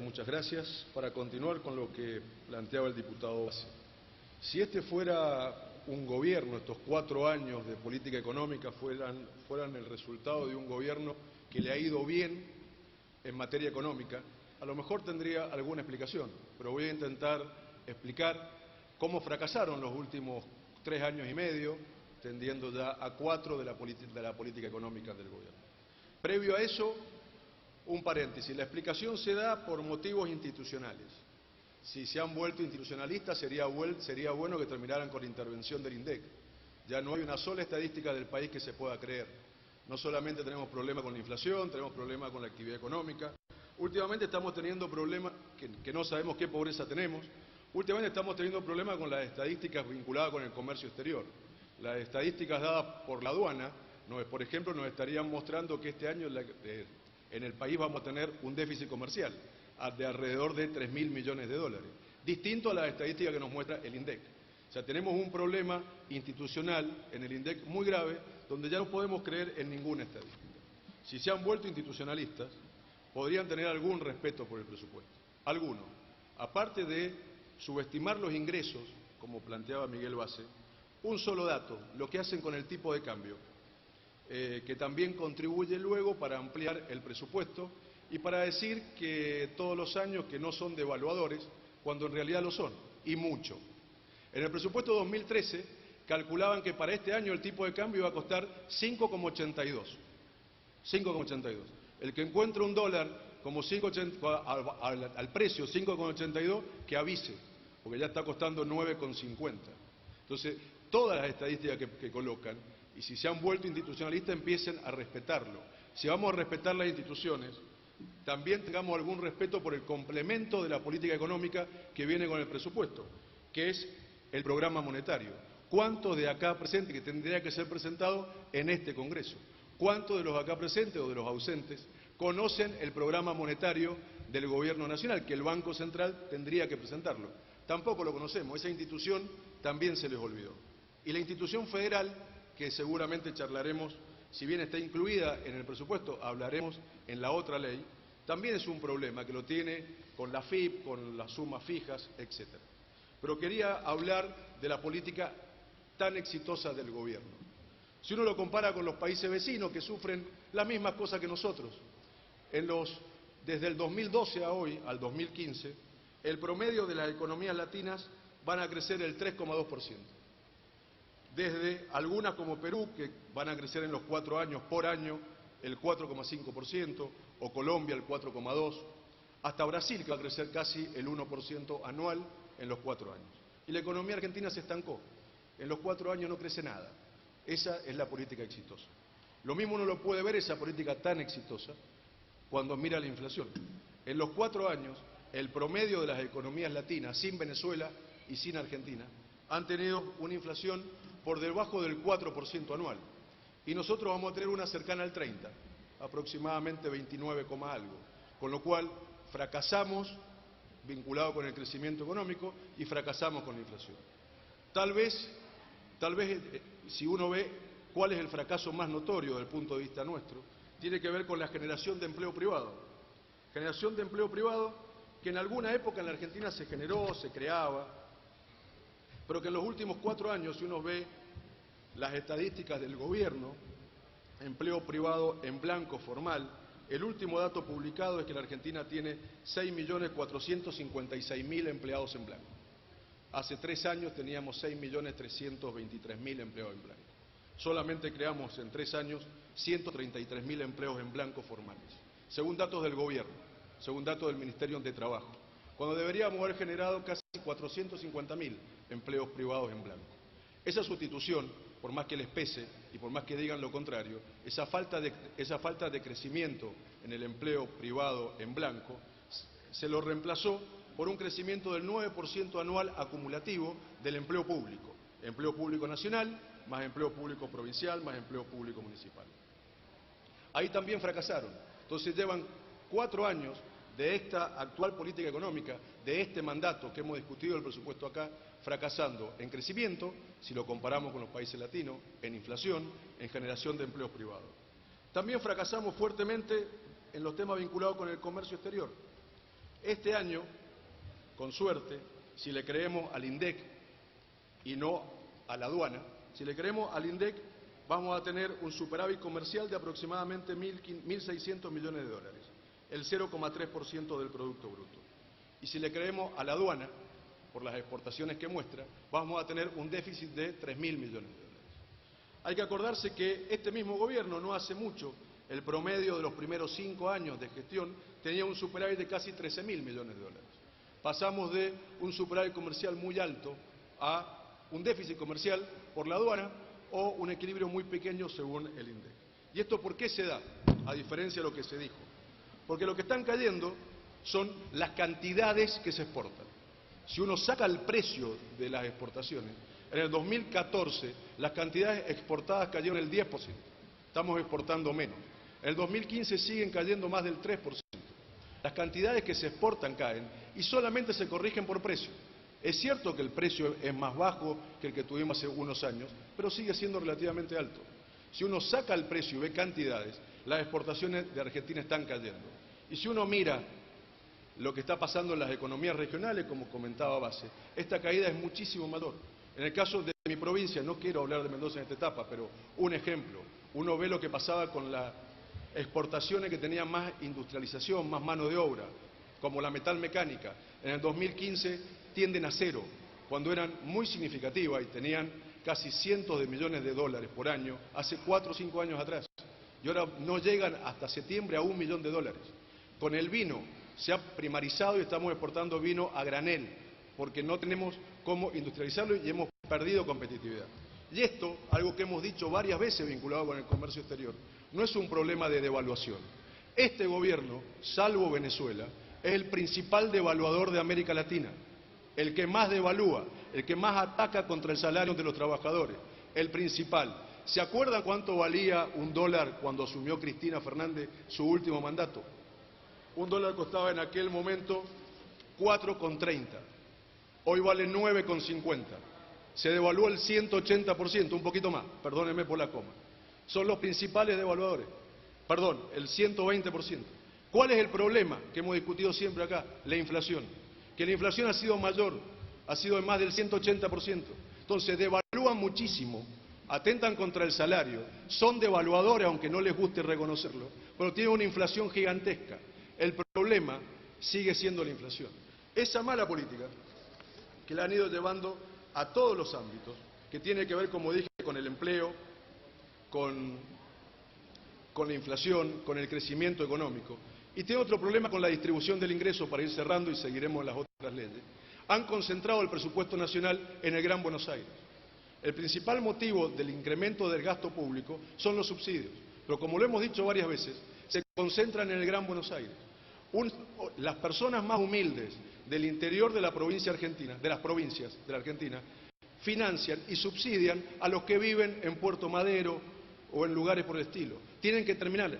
Muchas gracias. Para continuar con lo que planteaba el diputado Base, si este fuera un gobierno, estos 4 años de política económica fueran el resultado de un gobierno que le ha ido bien en materia económica, a lo mejor tendría alguna explicación, pero voy a intentar explicar cómo fracasaron los últimos 3 años y medio, tendiendo ya a 4 de la política económica del gobierno. Previo a eso, un paréntesis, la explicación se da por motivos institucionales. Si se han vuelto institucionalistas, sería bueno que terminaran con la intervención del INDEC. Ya no hay una sola estadística del país que se pueda creer. No solamente tenemos problemas con la inflación, tenemos problemas con la actividad económica. Últimamente estamos teniendo problemas que no sabemos qué pobreza tenemos. Últimamente estamos teniendo problemas con las estadísticas vinculadas con el comercio exterior. Las estadísticas dadas por la aduana, por ejemplo, nos estarían mostrando que este año en el país vamos a tener un déficit comercial de alrededor de 3.000 millones de dólares, distinto a las estadísticas que nos muestra el INDEC. O sea, tenemos un problema institucional en el INDEC muy grave, donde ya no podemos creer en ninguna estadística. Si se han vuelto institucionalistas, podrían tener algún respeto por el presupuesto, alguno. Aparte de subestimar los ingresos, como planteaba Miguel Base, un solo dato, lo que hacen con el tipo de cambio, que también contribuye luego para ampliar el presupuesto y para decir que todos los años que no son devaluadores, cuando en realidad lo son, y mucho. En el presupuesto 2013 calculaban que para este año el tipo de cambio iba a costar 5,82. 5,82. El que encuentre un dólar como al precio 5,82, que avise, porque ya está costando 9,50. Entonces, todas las estadísticas que colocan, y si se han vuelto institucionalistas, empiecen a respetarlo. Si vamos a respetar las instituciones, también tengamos algún respeto por el complemento de la política económica que viene con el presupuesto, que es el programa monetario. ¿Cuántos de acá presentes, que tendría que ser presentado en este Congreso? ¿Cuántos de los acá presentes o de los ausentes conocen el programa monetario del Gobierno Nacional, que el Banco Central tendría que presentarlo? Tampoco lo conocemos, esa institución también se les olvidó. Y la institución federal, que seguramente charlaremos, si bien está incluida en el presupuesto, hablaremos en la otra ley, también es un problema que lo tiene con la FIP, con las sumas fijas, etc. Pero quería hablar de la política tan exitosa del gobierno. Si uno lo compara con los países vecinos que sufren las mismas cosas que nosotros, desde el 2012 a hoy, al 2015, el promedio de las economías latinas van a crecer el 3,2%. Desde algunas como Perú, que van a crecer en los 4 años por año el 4,5%, o Colombia el 4,2%, hasta Brasil, que va a crecer casi el 1% anual en los 4 años. Y la economía argentina se estancó. En los 4 años no crece nada. Esa es la política exitosa. Lo mismo uno lo puede ver, esa política tan exitosa, cuando mira la inflación. En los 4 años, el promedio de las economías latinas, sin Venezuela y sin Argentina, han tenido una inflación por debajo del 4% anual. Y nosotros vamos a tener una cercana al 30%, aproximadamente 29, algo. Con lo cual, fracasamos vinculado con el crecimiento económico y fracasamos con la inflación. Tal vez, si uno ve cuál es el fracaso más notorio desde el punto de vista nuestro, tiene que ver con la generación de empleo privado. Generación de empleo privado que en alguna época en la Argentina se generó, se creaba, pero que en los últimos 4 años, si uno ve las estadísticas del gobierno, empleo privado en blanco formal, el último dato publicado es que la Argentina tiene 6.456.000 empleados en blanco. Hace 3 años teníamos 6.323.000 empleados en blanco. Solamente creamos en 3 años 133.000 empleos en blanco formales, según datos del gobierno, según datos del Ministerio de Trabajo, cuando deberíamos haber generado casi 450.000 empleos privados en blanco. Esa sustitución, por más que les pese y por más que digan lo contrario, esa falta de crecimiento en el empleo privado en blanco, se lo reemplazó por un crecimiento del 9% anual acumulativo del empleo público nacional, más empleo público provincial, más empleo público municipal. Ahí también fracasaron. Entonces llevan 4 años de esta actual política económica, de este mandato que hemos discutido el presupuesto acá, fracasando en crecimiento, si lo comparamos con los países latinos, en inflación, en generación de empleos privados. También fracasamos fuertemente en los temas vinculados con el comercio exterior. Este año, con suerte, si le creemos al INDEC y no a la aduana, si le creemos al INDEC, vamos a tener un superávit comercial de aproximadamente 1.600 millones de dólares, el 0,3% del Producto Bruto. Y si le creemos a la aduana, por las exportaciones que muestra, vamos a tener un déficit de 3.000 millones de dólares. Hay que acordarse que este mismo gobierno, no hace mucho, el promedio de los primeros 5 años de gestión, tenía un superávit de casi 13.000 millones de dólares. Pasamos de un superávit comercial muy alto a un déficit comercial por la aduana o un equilibrio muy pequeño según el INDEC. ¿Y esto por qué se da? A diferencia de lo que se dijo. Porque lo que están cayendo son las cantidades que se exportan. Si uno saca el precio de las exportaciones, en el 2014 las cantidades exportadas cayeron el 10%. Estamos exportando menos. En el 2015 siguen cayendo más del 3%. Las cantidades que se exportan caen y solamente se corrigen por precio. Es cierto que el precio es más bajo que el que tuvimos hace unos años, pero sigue siendo relativamente alto. Si uno saca el precio y ve cantidades, las exportaciones de Argentina están cayendo. Y si uno mira lo que está pasando en las economías regionales, como comentaba Base, esta caída es muchísimo mayor. En el caso de mi provincia, no quiero hablar de Mendoza en esta etapa, pero un ejemplo, uno ve lo que pasaba con las exportaciones que tenían más industrialización, más mano de obra, como la metalmecánica. En el 2015 tienden a cero, cuando eran muy significativas y tenían casi cientos de millones de dólares por año, hace 4 o 5 años atrás. Y ahora no llegan hasta septiembre a $1 millón. Con el vino se ha primarizado y estamos exportando vino a granel, porque no tenemos cómo industrializarlo y hemos perdido competitividad. Y esto, algo que hemos dicho varias veces vinculado con el comercio exterior, no es un problema de devaluación. Este gobierno, salvo Venezuela, es el principal devaluador de América Latina, el que más devalúa, el que más ataca contra el salario de los trabajadores, el principal. ¿Se acuerdan cuánto valía un dólar cuando asumió Cristina Fernández su último mandato? Un dólar costaba en aquel momento 4,30. Hoy vale 9,50. Se devaluó el 180%, un poquito más, perdónenme por la coma. Son los principales devaluadores. Perdón, el 120%. ¿Cuál es el problema que hemos discutido siempre acá? La inflación. Que la inflación ha sido mayor, ha sido de más del 180%. Entonces devalúan muchísimo, atentan contra el salario, son devaluadores aunque no les guste reconocerlo, pero tienen una inflación gigantesca. El problema sigue siendo la inflación. Esa mala política que la han ido llevando a todos los ámbitos, que tiene que ver, como dije, con el empleo, con la inflación, con el crecimiento económico. Y tiene otro problema con la distribución del ingreso, para ir cerrando y seguiremos las otras leyes. Han concentrado el presupuesto nacional en el Gran Buenos Aires. El principal motivo del incremento del gasto público son los subsidios, pero como lo hemos dicho varias veces, se concentran en el Gran Buenos Aires. Las personas más humildes del interior de la provincia argentina, de las provincias de la Argentina, financian y subsidian a los que viven en Puerto Madero o en lugares por el estilo. Tienen que terminar.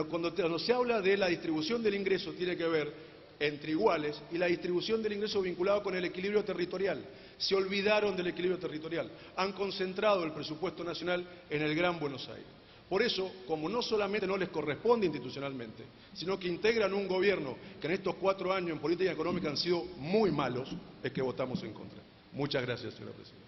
Cuando se habla de la distribución del ingreso, tiene que ver entre iguales y la distribución del ingreso vinculado con el equilibrio territorial. Se olvidaron del equilibrio territorial. Han concentrado el presupuesto nacional en el Gran Buenos Aires. Por eso, como no solamente no les corresponde institucionalmente, sino que integran un gobierno que en estos 4 años en política económica han sido muy malos, es que votamos en contra. Muchas gracias, señora presidenta.